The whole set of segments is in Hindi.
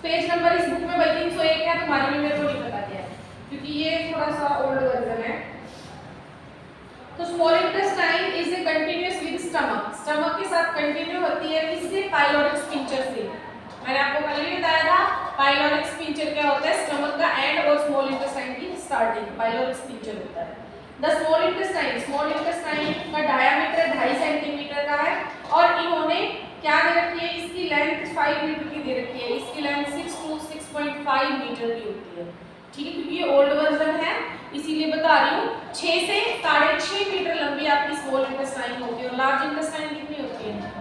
पेज नंबर इस बुक में भाई 301 है, तुम्हारे में मेरे को नहीं पता क्या है क्योंकि ये थोड़ा सा ओल्ड वर्जन है। तो small intestine is a continuous with stomach, stomach के साथ कंटिन्यू होती है किससे? पाइलोरिक स्फिंक्टर से। मैंने आपको कल ही बताया था पाइलोरिक स्फिंक्टर क्या होता है? स्टमक का एंड और स्मॉल इंटेस्टाइन की स्टार्टिंग पाइलोरिक स्फिंक्टर होता है। द स्मॉल इंटेस्टाइन का डायमीटर 2.5 सेंटीमीटर का है और इन्होंने क्या दे रखी है? इसकी लेंथ 5 मीटर की दे रखी है, इसकी लेंथ 6 to 6.5 मीटर की होती है। ठीक है, क्योंकि ये ओल्ड वर्जन है इसीलिए बता रही हूँ। 6 से 6.5 मीटर लंबी आपकी स्मॉल इंटेस्टाइन होती है और लार्ज इंटेस्टाइन कितनी होती है?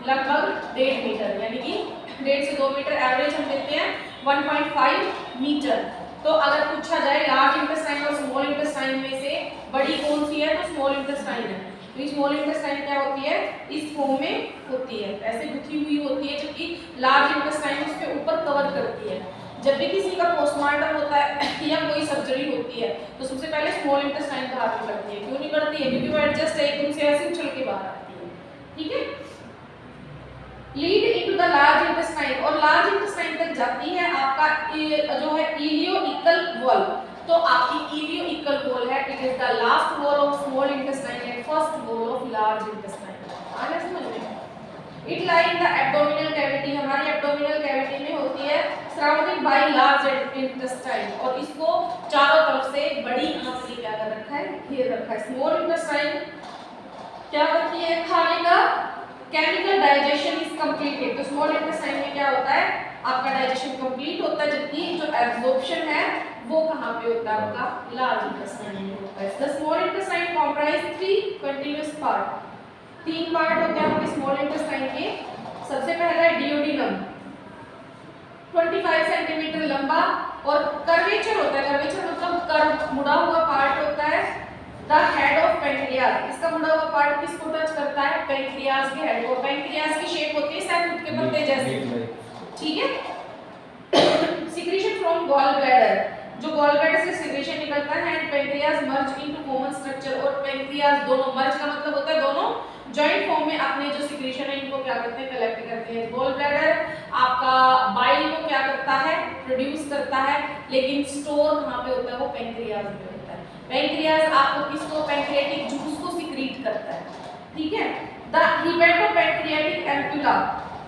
लगभग 1.5 मीटर, यानी कि 1.5 से 2 मीटर एवरेज हम लेते हैं 1.5 मीटर। तो अगर पूछा जाए लार्ज इंटेस्टाइन और स्मॉल इंटेस्टाइन में से बड़ी कौन सी है, तो स्मॉल इंटेस्टाइन है। तो स्मॉल इंटेस्टाइन क्या होती है? इस फॉर्म में होती है, ऐसे गुथी हुई होती है, जबकि लार्ज इंटेस्टाइन उसके ऊपर कवर करती है। जब भी किसी का पोस्टमार्टम होता है या कोई सर्जरी होती है तो सबसे पहले स्मॉल इंटेस्टाइन का हाथ करती है। क्यों नहीं करती है? क्योंकि वो एडजस्ट है, एकदम से ऐसे उछल के बाहर आती है। ठीक है, lead into the large intestine, और लार्ज इंटेस्टाइन तक जाती है आपका जो है इलियोइकल वॉल। तो आपकी इलियोइकल वॉल है, it is the last wall of small intestine and first wall of large intestine. आ गया समझ में? It lie in the abdominal cavity, हमारी एब्डोमिनल कैविटी में होती है, सराउंडेड बाय लार्ज इंटेस्टाइन, और इसको चारों तरफ से बड़ी आंत से क्या कर रखा है? घेर रखा है। स्मॉल इंटेस्टाइन क्या करती है? खाने का केमिकल डाइजेशन इज कंप्लीटेड। तो स्मॉल इंटेस्टाइन में क्या होता है? आपका डाइजेशन कंप्लीट होता है, जबकि जो एब्जॉर्प्शन है वो कहाँ पे होता है? आपका लार्ज इंटेस्टाइन में होता है। The small intestine comprise 3 continuous part, 3 part होते हैं आपके स्मॉल इंटेस्टाइन के। सबसे पहला है डियोडिनम, 25 सेंटीमीटर लंबा और कर्वेचर होता है। कर्वेचर मतलब कर्व, मुड़ा हुआ पार्ट होता है। द हेड ऑफ पैंक्रियाज, इसका मुड़ा हुआ पार्ट किसको टच करता है? पैंक्रियाज के हेड को। पैंक्रियाज की शेप होती है सैकूट के पत्ते जैसी। ठीक है, सिक्रीशन फ्रॉम गॉल ब्लैडर, जो गॉल ब्लैडर से सिक्रीशन निकलता है, and pancreas merge into common structure, और पैंक्रियाज दोनों मर्ज का मतलब होता है दोनों जॉइंट फॉर्म में अपने जो सिक्रीशन है इनको क्या करते हैं? कलेक्ट करते हैं। गॉल ब्लैडर आपका बाइल को क्या करता है? प्रोड्यूस करता है, लेकिन स्टोर कहाँ पे होता है? वो पैंक्रियाज में होता है। पैंक्रियाज आपको किसको? पैंक्रियाटिक जूस को सिक्रीट करता है। ठीक है, द हेपेटोपैंक्रियाटिक एम्पुला,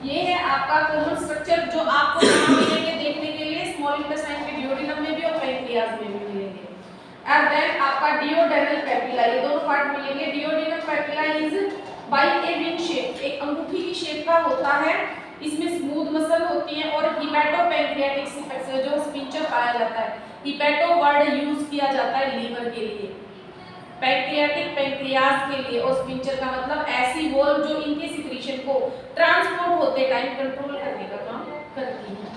ये है आपका कॉमन स्ट्रक्चर जो आपको कहाँ मिलेंगे देखने के लिए? स्मॉल इंटेस्टाइन के डियोडिनम में भी और पैंक्रियाज में भी मिलेंगे। एंड देन आपका डियोडेनल पैपिला, ये दोनों पार्ट मिलेंगे। Duodenal papilla is by a ring shape, एक अंगूठी की शेप का होता है, इसमें स्मूथ मसल होती है, और हिपैटोपैंक्रियाटिक जो स्फिंक्टर पाया जाता है। हिपैटो वर्ड यूज किया जाता है लीवर के लिए, पैंक्रियाटिक पैंक्रियाज के लिए, और स्फिंक्टर का मतलब ऐसी वॉल जो इनके सिक्रीशन को ट्रांसपोर्ट होते टाइम कंट्रोल करने का काम करती है।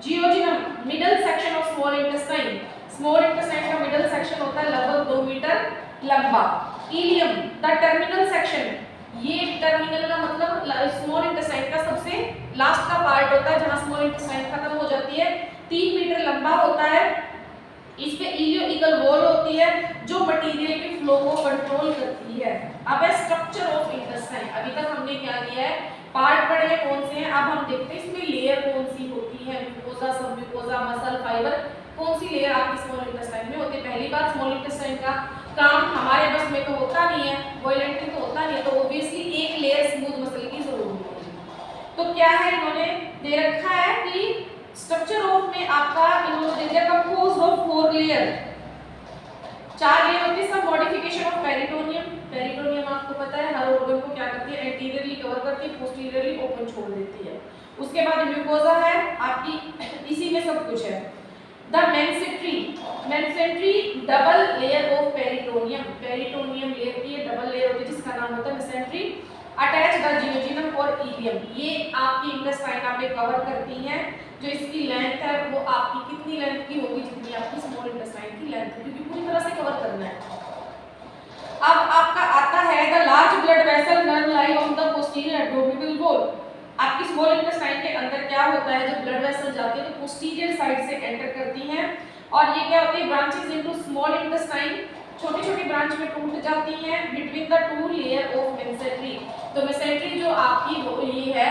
Jejunum, middle section of small intestine, small intestine का मिडल सेक्शन होता है लगभग 2 मीटर लंबा। इलियम, द टर्मिनल सेक्शन, ये टर्मिनल का मतलब स्मॉल इंटेस्टाइन का सबसे लास्ट का पार्ट होता है जहां स्मॉल इंटेस्टाइन खत्म हो जाती है, 3 मीटर लंबा होता है। इस पे इलियोइकल वॉल होती है जो मटेरियल के फ्लो को कंट्रोल करती है। अब है स्ट्रक्चर ऑफ इंटेस्टाइन, अभी तक हमने क्या किया है? पार्ट पढ़े कौन से हैं, अब हम देखते हैं इसमें लेयर कौन सी होती है। म्यूकोसा, सब म्यूकोसा, मसल फाइबर, कौन सी लेयर आपकी स्मॉल इंटेस्टाइन में होती है? पहली बात, स्मॉल इंटेस्टाइन का काम हमारे बस में तो होता नहीं है, वॉयलेंटरी तो होता नहीं है, तो ऑब्वियसली एक लेयर स्मूथ मसल की जरूरत होती है। तो क्या है इन्होंने दे रखा है कि स्ट्रक्चर ऑफ में आपका इन्होंने दे दिया कंपोज्ड ऑफ 4 लेयर, 4 लेयर होती है। सब मॉडिफिकेशन ऑफ पेरिटोनियम, पेरिटोनियम आपको पता है हर ऑर्गन को क्या करती है? एंटीरियरली कवर करती है, पोस्टीरियरली ओपन छोड़ देती है। उसके बाद म्यूकोसा है आपकी, इसी में सब कुछ है। The mesentery, mesentery double layer of peritoneum, peritoneum layer की डबल लेयर होती है जिसका नाम होता है मेसेंट्री। अटैच द जियोजिनम और इलियम, ये आपकी इंटेस्टाइन आपके कवर करती हैं। जो इसकी लेंथ है वो आपकी कितनी लेंथ की होगी? जितनी आपकी स्मॉल इंटेस्टाइन की लेंथ है, क्योंकि पूरी तरह से कवर करना है। अब आपका आता है the large blood vessel nerve lie on the posterior abdominal wall. आपकी स्मॉल इंटेस्टाइन के अंदर क्या होता है? जब ब्लड वेसल जाती है तो पोस्टीरियर साइड से एंटर करती हैं, और ये क्या होती है? ब्रांचेस इनटू स्मॉल इंटेस्टाइन, छोटी छोटी ब्रांच में टूट जाती हैं between the 2 layer of mesentery. तो मेसेंट्री जो आपकी ये है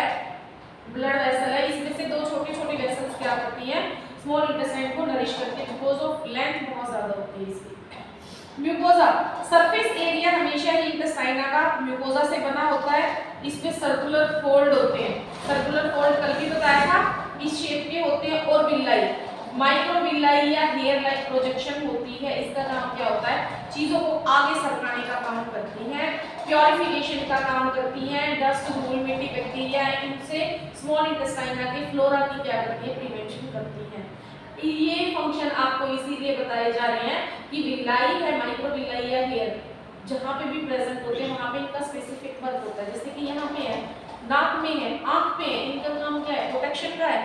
ब्लड वेसल है, इसमें से 2 छोटी छोटी वेसल्स क्या करती स्मॉल इंटेस्टाइन को नरिश करती है बिकॉज ऑफ लेंथ बहुत ज्यादा होती है इसकी। म्यूकोजा, सरफेस एरिया हमेशा ही इंटेस्टाइन का म्यूकोजा से बना होता है। इस पे सर्कुलर फोल्ड होते हैं, सर्कुलर फोल्ड कल भी बताया था, इस शेप के होते हैं। और विलाई, माइक्रोविलाई या हेयर लाइक प्रोजेक्शन होती है। इसका काम क्या होता है, चीजों को आगे सरकाने का काम करती हैं, प्योरिफिकेशन का काम करती हैं, डस्ट धूल मिट्टी बैक्टीरिया इनसे स्मॉल इंटेस्टाइन के फ्लोरा की क्या करती है, प्रिवेंशन करती है। ये फंक्शन आपको इसीलिए बताए जा रहे हैं कि विलाई है, माइक्रोविलाई या हेयर जहाँ पे भी प्रेजेंट होते हैं वहाँ पे इनका स्पेसिफिक वर्क होता है। जैसे कि यहाँ पे है, नाक में है, आँख पे है, इनका काम क्या है, प्रोटेक्शन का है,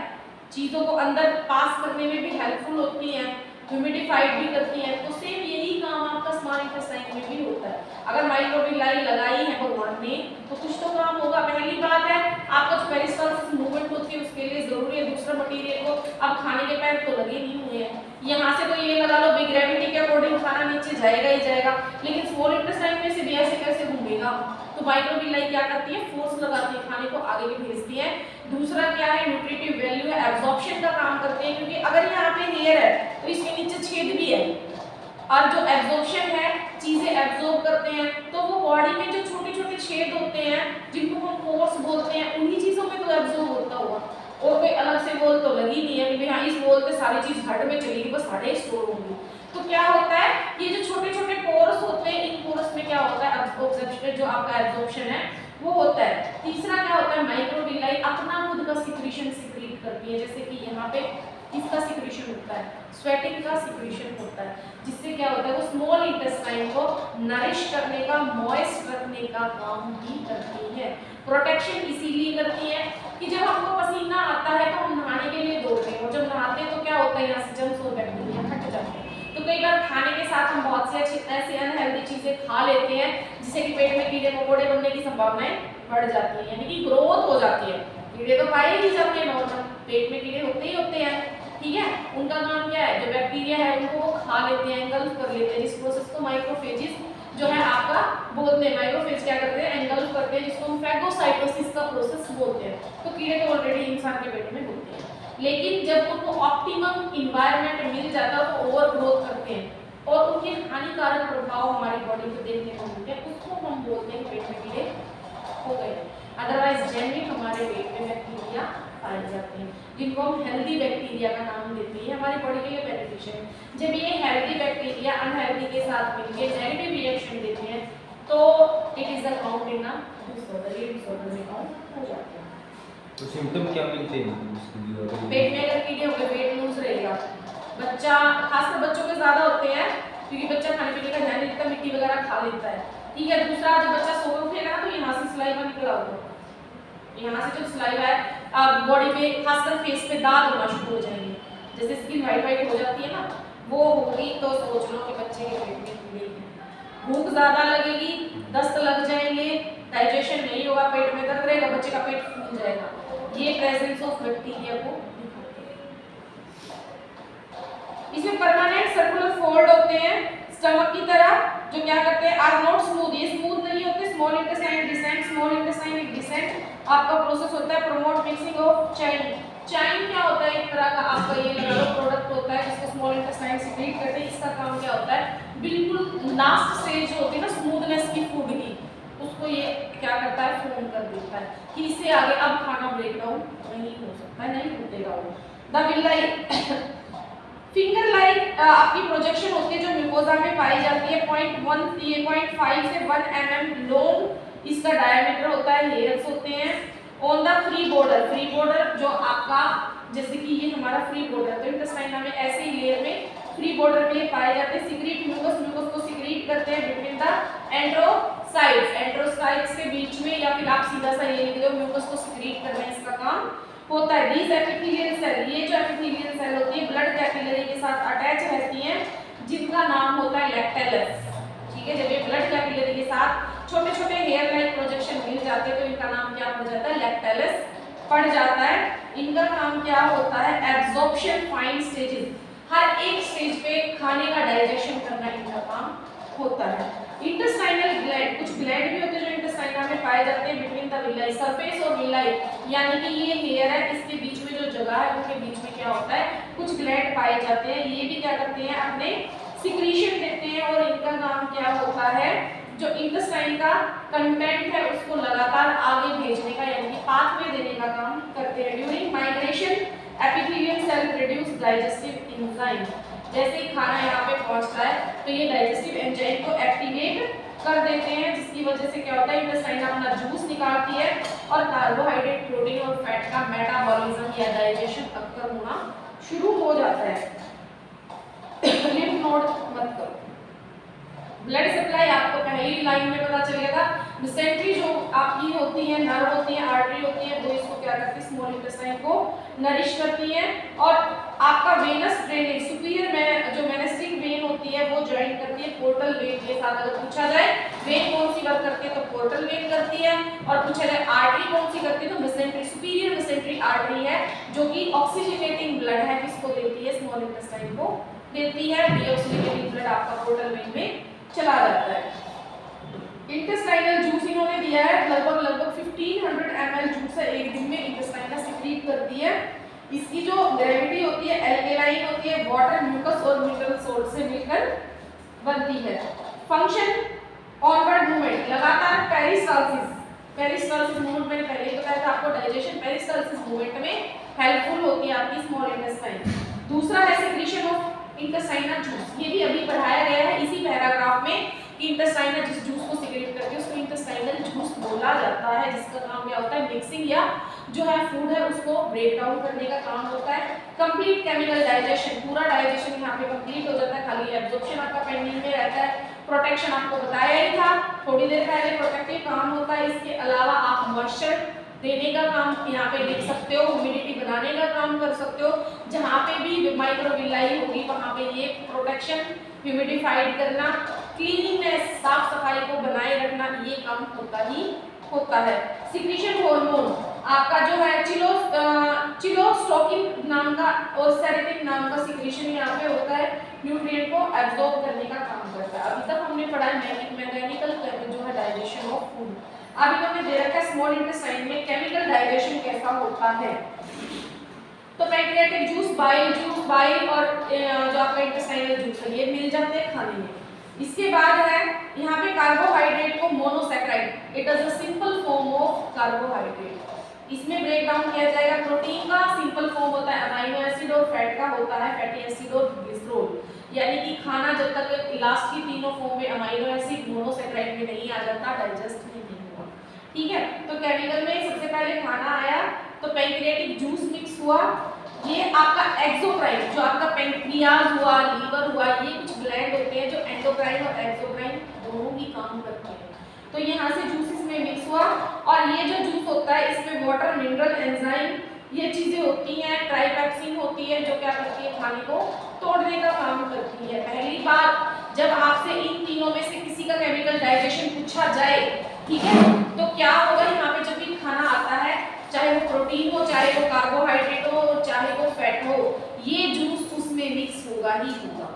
चीज़ों को अंदर पास करने में भी हेल्पफुल होती हैं, ह्यूमिडिफाइड भी करती हैं। तो सेम यही काम आपका स्मॉल इंटेस्टाइन में भी होता है। अगर माइक्रोविलाई लगाई है भगवान ने तो कुछ तो काम होगा। पहली बात है आपका जो पेरिस्टाल्सिस मूवमेंट होती है उसके लिए जरूरी है दूसरा मटेरियल को। अब खाने के पैर तो लगे नहीं हुए हैं, यहाँ से तो ये लगा लो भी ग्रेविटी के अकॉर्डिंग खाना नीचे जाएगा ही जाएगा, लेकिन स्मॉल इंटेस्टाइन में से भी ऐसे कैसे घूमेगा। तो माइक्रोविलाई क्या करती है, फोर्स लगाती है, खाने को आगे भेजती है। दूसरा क्या है, न्यूट्रिटिव वैल्यू है, एब्जॉर्प्शन का काम करते हैं, क्योंकि अगर यहाँ पे हेयर है तो इसके नीचे छेद भी है और जो एब्जॉर्प्शन है चीजें एब्जॉर्ब करते हैं। तो वो बॉडी में जो छोटे छोटे छेद होते हैं जिनको हम पोर्स बोलते हैं उन्हीं चीजों में तो एब्जॉर्ब होता होगा। और कोई अलग से बोल तो लगी नहीं है कि हाँ इस बोल से सारी चीज हड में चलेगी, बस हडें स्टोर होंगी। तो क्या होता है, ये जो छोटे छोटे पोर्स होते हैं इन पोर्स में क्या होता है, एब्जॉर्प्शन जो आपका एब्जॉर्प्शन है वो होता है। तीसरा क्या होता है, माइक्रोविलाई अपना खुद का सिक्रीशन सिक्रीट करती है। जैसे कि यहाँ पे इसका सिक्रीशन होता है, स्वेटिंग का सिक्रीशन होता है, जिससे क्या होता है वो स्मॉल इंटेस्टाइन को नरिश करने का, मॉइस्ट रखने का काम भी करती है। प्रोटेक्शन इसीलिए करती है कि जब हमको पसीना आता है तो हम नहाने के लिए दौड़ते हैं, और जब नहाते हैं तो क्या होता है यहाँ से जर्म्स और बैक्टीरिया हट जाते हैं। तो कई बार खाने के साथ हम बहुत से ऐसे अनहेल्दी चीजें खा लेते हैं जिससे कि पेट में कीड़े मकोड़े बनने की संभावनाएं बढ़ जाती है, यानी कि ग्रोथ हो जाती है। कीड़े तो पाए ही जाते हैं, नॉर्मल पेट में कीड़े होते ही होते हैं, ठीक है। उनका काम क्या है, जो बैक्टीरिया है उनको वो खा लेते हैं, एंगल्फ कर लेते हैं, जिस प्रोसेस को माइक्रोफेजिस जो है आपका बोलते हैं। माइक्रोफेज क्या करते हैं, एंगल्फ करते हैं, जिसको हम फैगोसाइटोसिस का प्रोसेस बोलते हैं। तो कीड़े तो ऑलरेडी इंसान के पेट में होते हैं, लेकिन जब उनको ऑप्टिमम इन्वायरमेंट मिल जाता है तो ओवर ग्रोथ करते हैं और उनके हानिकारक प्रभाव हमारी बॉडी को देखने को मिलते हैं, उसको हम बोलते हैं पेट में कीड़े हो गए। अदरवाइज जेनरिक हमारे पेट में बैक्टीरिया पाए जाते हैं, जिनको हम हेल्दी बैक्टीरिया का नाम देते हैं, हमारी बॉडी के लिए बेनिफिशियल है। जब ये हेल्दी बैक्टीरिया अनहेल्दी के साथ मिलकर नेगेटिव रिएक्शन देते हैं तो it is a count in a disorder, ये डिसऑर्डर में काउंट हो जाते हैं। तो सिम्टम क्या मिलते हैं उसके लिए? पेट में अगर कीड़े होंगे वेट लूज रहेगा, बच्चा खासकर बच्चों के ज्यादा होते हैं क्योंकि बच्चा खाने पीने का ध्यान नहीं देता, मिट्टी वगैरह खा लेता है, ठीक है। दूसरा जब बच्चा सो के उठेगा ना तो यहाँ से सलाइवा निकला होगा, यहाँ से जो सलाइवा है बॉडी पे खासकर फेस पे दाग होना शुरू हो जाएंगे, जैसे स्किन वाइट वाइट हो जाती है ना वो होगी, तो सोच लो कि बच्चे के पेट में कीड़े हैं। भूख ज्यादा लगेगी, दस्त लग जाएंगे, डाइजेशन नहीं होगा, पेट में दर्द रहेगा, बच्चे का पेट फूल जाएगा, ये प्रेजेंस ऑफ बैक्टीरिया को दिखाते हैं। इसमें परमानेंट सर्कुलर फोल्ड होते हैं स्टमक की तरह, जो क्या करते हैं, आर नॉट स्मूथ, ये स्मूथ नहीं होते। Small intestine descent, small intestine एक डिसेंट आपका प्रोसेस होता है। Promote mixing of chyme, chyme क्या होता है, एक तरह का आपका ये लगा लो प्रोडक्ट होता है जिसको स्मॉल इंटेस्टाइन सिक्रीट करते हैं। इसका काम क्या होता है, बिल्कुल लास्ट स्टेज होती है ना स्मूथनेस की फूड की, उसको ये क्या करता है, फोम कर देता है कि इससे आगे अब खाना ब्रेक डाउन नहीं हो सकता है, नहीं टूटेगा वो। द विलाई फिंगर लाइक आपकी प्रोजेक्शन होती है जो म्यूकोजा में पाई जाती है। 0.5 से 1 mm लॉन्ग इसका डायमीटर होता है, हेयर्स होते हैं। On the free border, free border जो आपका जैसे कि ये हमारा फ्री बॉर्डर, तो इंटेस्टाइन में ऐसे ही लेयर में फ्री बॉर्डर में ये पाए जाते हैं। सिक्रीट म्यूकस, म्यूकस को सिक्रीट करते हैं बिटवीन द एंड्रोसाइट्स, एंड्रोसाइट्स के बीच में, या फिर आप सीधा सा ये लिख दो म्यूकस को सिक्रीट करना है, इसका काम होता है। दीज एपिथेलियल सेल, ये जो एपिथेलियल सेल होती है ब्लड कैपिलरी के साथ अटैच रहती हैं, जिनका नाम होता है लैक्टेलस, ठीक है। जब ये ब्लड कैपिलरी के साथ छोटे छोटे हेयर लाइक प्रोजेक्शन मिल जाते हैं तो इनका नाम क्या पड़ जाता है, लैक्टेलस पड़ जाता है। इनका काम क्या होता है, एब्जॉर्प्शन फाइन स्टेजेस, हर एक स्टेज पे खाने का डाइजेशन करना इनका काम होता है। इंटेस्टाइनल ग्लैंड, कुछ ग्लैंड भी होते हैं जो इंटेस्टाइना में पाए जाते हैं बिटवीन द विलाई, सरफेस और विलाई, यानी कि ये हेयर है इसके बीच में जो जगह है उनके बीच में क्या होता है, कुछ ग्लैंड पाए जाते हैं, ये भी क्या करते हैं, अपने सिक्रीशन देते हैं और इनका काम क्या होता है, जो इंटेस्टाइन का कंटेंट है उसको लगातार आगे भेजने का यानी कि पाथवे देने का काम करते हैं। During migration epithelial cell produce digestive enzyme, जैसे ही खाना यहाँ पे पहुँचता है तो ये डाइजेस्टिव एंजाइम को एक्टिवेट कर देते हैं, जिसकी वजह से क्या होता है, इंटेस्टाइन अपना जूस निकालती है और कार्बोहाइड्रेट, प्रोटीन और फैट का मेटाबॉलिज्म या डाइजेशन अक्कर होना शुरू हो जाता है। लिम्फ नोड मत करो। ब्लड सप्लाई आपको पहली लाइन में पता चल गया था, डिसेंट्री जो आपकी होती है, नर्व होती है, आर्टरी होती है, वो इसको क्या करती है, स्मॉल इंटेस्टाइन को नरिश करती है। और आपका वेनस ड्रेनेज सुपीरियर में जो मेनेस्ट्रिक वेन होती है वो ज्वाइन करती है पोर्टल वेन के साथ। अगर पूछा जाए वेन कौन सी वर्क करती है तो पोर्टल वेन करती है, और पूछा जाए आर्टरी कौन सी करती है तो मेसेंट्री, सुपीरियर मेसेंट्री आर्टरी है जो कि ऑक्सीजनेटिंग ब्लड है, किसको देती है, स्मॉल इंटेस्टाइन को देती है। डीऑक्सीजनेटिंग ब्लड आपका पोर्टल वेन में चला जाता है। इंटेस्टाइनल जूस इन्होंने दिया है, लगभग 1500 ml जूस है एक दिन में इंटेस्टाइनल सिक्रीट करती है। इसकी जो ग्रेविटी होती है एल्केलाइन होती है, वाटर, म्यूकस और मिनरल सोल्ट से मिलकर बनती है। फंक्शन ऑनवर्ड मूवमेंट, लगातार पेरिस्टालसिस मूवमेंट मैंने पहले ही बताया था आपको, डाइजेशन पेरिस्टालसिस मूवमेंट में हेल्पफुल होती है आपकी स्मॉल इंटेस्टाइन। दूसरा है सिक्रीशन ऑफ इंटेस्टाइनल जूस, ये भी अभी पढ़ाया गया है इसी पैराग्राफ में कि इंटेस्टाइनल जिस जूस को सिक्रीट करती है उसको इंटेस्टाइनल जूस बोला जाता है, जिसका काम क्या होता है, मिक्सिंग या जो है फूड है उसको ब्रेक डाउन करने का काम होता है। कंप्लीट केमिकल डाइजेशन, पूरा डाइजेशन यहाँ पे कंप्लीट हो जाता है, खाली एब्जॉर्प्शन आपका पेंडिंग में रहता है। प्रोटेक्शन आपको बताया ही था थोड़ी देर पहले, प्रोटेक्टिव काम होता है। इसके अलावा आप मॉइस्चर देने का काम यहाँ पे लिख सकते हो, ह्यूमिडिटी बनाने का काम कर सकते हो, जहाँ पे भी माइक्रोविलाई होगी वहाँ पे ये प्रोटेक्शन, ह्यूमिडिफाइड करना, क्लीनिंगनेस, साफ सफाई को बनाए रखना, ये काम होता है। सिक्रीशन हार्मोन आपका जो है चिलोस्टोकिन नाम का और सेरेटिन नाम का सिक्रीशन यहाँ पे होता है, न्यूट्रिएंट को एब्जॉर्ब करने का काम करता है। अभी तक हमने पढ़ा है मैकेनिकल जो है डाइजेशन ऑफ फूड। अब इन्होंने दे रखा है स्मॉल इंटेस्टाइन में केमिकल डाइजेशन कैसा होता है। तो पैंक्रियाटिक जूस, बाइल और जो आपका इंटेस्टाइनल जूस है ये मिल जाते हैं खाने में। इसके बाद है यहाँ पे कार्बोहाइड्रेट को monosaccharide, it is a simple form of carbohydrate. इसमें ब्रेक डाउन किया जाएगा। प्रोटीन का सिंपल फॉर्म होता है अमाइनो एसिड और फैट का होता है फैटी एसिड और ग्लिसरॉल, यानी कि खाना जब तक लास्ट की तीनों फॉर्म में अमाइनो एसिड मोनोसैकेराइड में नहीं आ जाता डाइजेस्ट नहीं होगा, ठीक है। तो केमिकल में सबसे पहले खाना आया तो पैंक्रियाटिक जूस मिक्स हुआ, ये आपका एक्सोक्राइन जो आपका पैंक्रियाज हुआ, लीवर हुआ, ये कुछ ग्लैंड होते हैं जो एंडोक्राइन और एक्सोक्राइन दोनों ही काम करते हैं। तो यहाँ से जूस इसमें मिक्स हुआ और ये जो जूस होता है इसमें वाटर, मिनरल, एंजाइम ये चीजें होती हैं, ट्राइपेप्सिन होती है जो क्या करती है खाने को तोड़ने का काम करती है। पहली बात जब आपसे इन तीनों में से किसी का केमिकल डाइजेशन पूछा जाए, ठीक है, तो क्या होगा यहाँ पे जब भी खाना आता है, चाहे वो प्रोटीन हो, चाहे वो कार्बोहाइड्रेट हो, चाहे वो फैट हो, ये जूस उसमें मिक्स होगा ही होगा,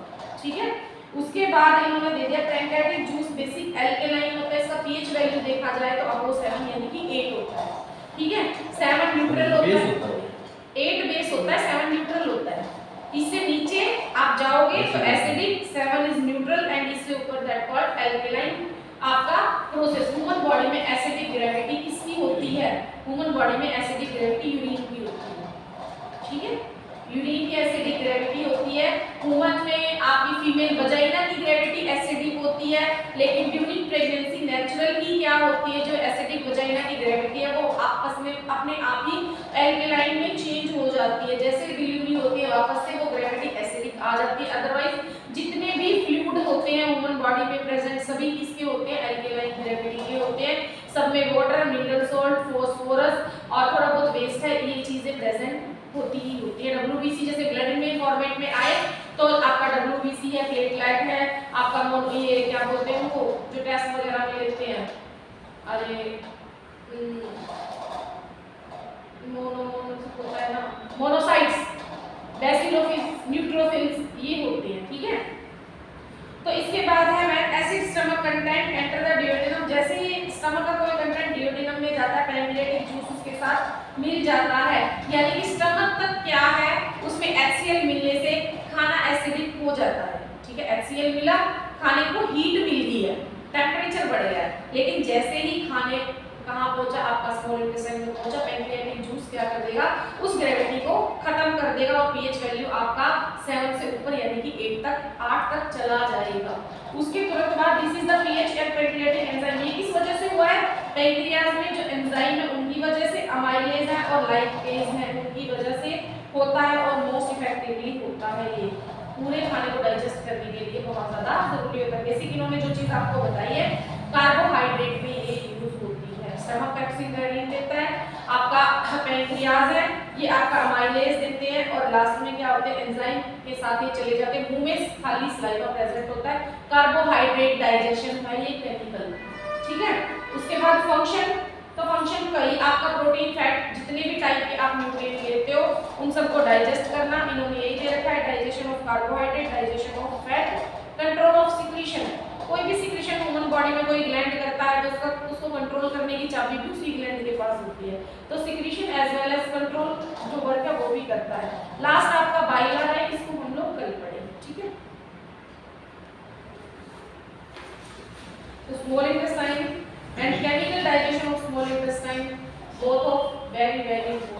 ठीक है। उसके बाद इन्होंने दे दिया पैंक्रियाटिक जूस बेसिक एल्केलाइन होता है, इसका पीएच वैल्यू देखा जाए तो अब वो 7 यानी कि 8 होता है, ठीक है। 7 न्यूट्रल होता है, 8 बेस होता है, 7 न्यूट्रल होता है। इससे नीचे आप जाओगे तो एसिडिक, 7 इज न्यूट्रल एंड इससे ऊपर दैट कॉल्ड एल्केलाइन। आपका प्रोसेस ह्यूमन बॉडी में एसिडिक ग्रेविटी किसकी होती है, ह्यूमन बॉडी में एसिडिक ग्रेविटी यूरिन की होती है, ठीक है, यूरिन की एसिडिक ग्रेविटी होती है। ह्यूमन में आपकी फीमेल वजाइना की ग्रेविटी एसिडिक होती है, लेकिन ड्यूरिंग प्रेगनेंसी नेचुरल की क्या होती है, जो एसिडिक वजाइना की ग्रेविटी है वो आपस में अपने आप ही एल्केलाइन में चेंज हो जाती है, जैसे डिलीवरी होती है वापस से वो ग्रेविटी एसिडिक आ जाती है। अदरवाइज जितने भी फ्लूइड होते हैं ह्यूमन बॉडी में प्रेजेंट सभी किसके होते हैं, एल्केलाइन ग्रेविटी के होते हैं। सब में वाटर, मिनरल सॉल्ट, फास्फोरस और थोड़ा बहुत वेस्ट है, ये चीजें प्रेजेंट होती ही होती है। WBC जैसे ब्लड में फॉर्मेट में आए तो आपका WBC है, प्लेटलेट है, आपका ये क्या बोलते हैं उनको जो टेस्ट वगैरह में लेते हैं, अरे होता है ना, मोनोसाइट्स, बेसिलोफिल्स, न्यूट्रोफिल्स, ये होते हैं, ठीक है। तो इसके बाद है मैं acid stomach content enter the duodenum, जैसे ही स्टमक का कोई कंटेंट डियोडेनम में जाता है पैंक्रियाटिक जूस उसके साथ मिल जाता है, यानी कि स्टमक तक क्या है उसमें HCl मिलने से खाना एसिडिक हो जाता है, ठीक है। HCl मिला, खाने को हीट मिल गई है, टेम्परेचर बढ़ गया है, लेकिन जैसे ही खाने कहाँ पहुंचा, आपका स्मॉल इंटेस्टाइन में पहुंचा, पैंक्रियाटिक जूस क्या कर देगा, उस ग्रेविटी को खत्म कर देगा और पीएच वैल्यू आपका 7 से ऊपर यानी कि 8 तक चला जाएगा। उसके तुरंत बाद this is the pH at pancreatic enzyme. ये किस वजह से हुआ है? पैंक्रियाज में जो एंजाइम है उनकी वजह से, अमाइलेज है और लाइपेज है उनकी वजह से होता है और मोस्ट इफेक्टिवली होता है। ये पूरे खाने को डाइजेस्ट करने के लिए बहुत ज्यादा जरूरी होता है। बेसिक इन्होंने जो चीज आपको बताई है, कार्बोहाइड्रेट में ये यूज होती है। स्टमक पैप्सिन ग्रैनीन देता है, आपका पैंक्रियाज है ये आपका अमाइलेज देते हैं, और लास्ट में क्या होते हैं, एंजाइम के साथ ये चले जाते हैं। मुंह में खाली सलाइवा प्रेजेंट होता है, कार्बोहाइड्रेट डाइजेशन का ये केमिकल, ठीक है। उसके बाद फंक्शन, तो फंक्शन का ही आपका प्रोटीन, फैट, जितने भी टाइप के आप न्यूट्रिएंट लेते हो उन सबको डाइजेस्ट करना। इन्होंने यही दे रखा है, digestion of carbohydrate, digestion of fat, control of secretion. कोई भी सिक्रीशन ह्यूमन बॉडी में कोई ग्लैंड करता है तो उसको कंट्रोल करने की चाबी भी उसी ग्लैंड के पास होती है, तो secretion as well as control जो वर्क है वो भी करता है। लास्ट आपका बाइलर है, इसको हम लोग कल पढ़ेंगे, ठीक है। तो small intestine and chemical digestion of small intestine, both of very important.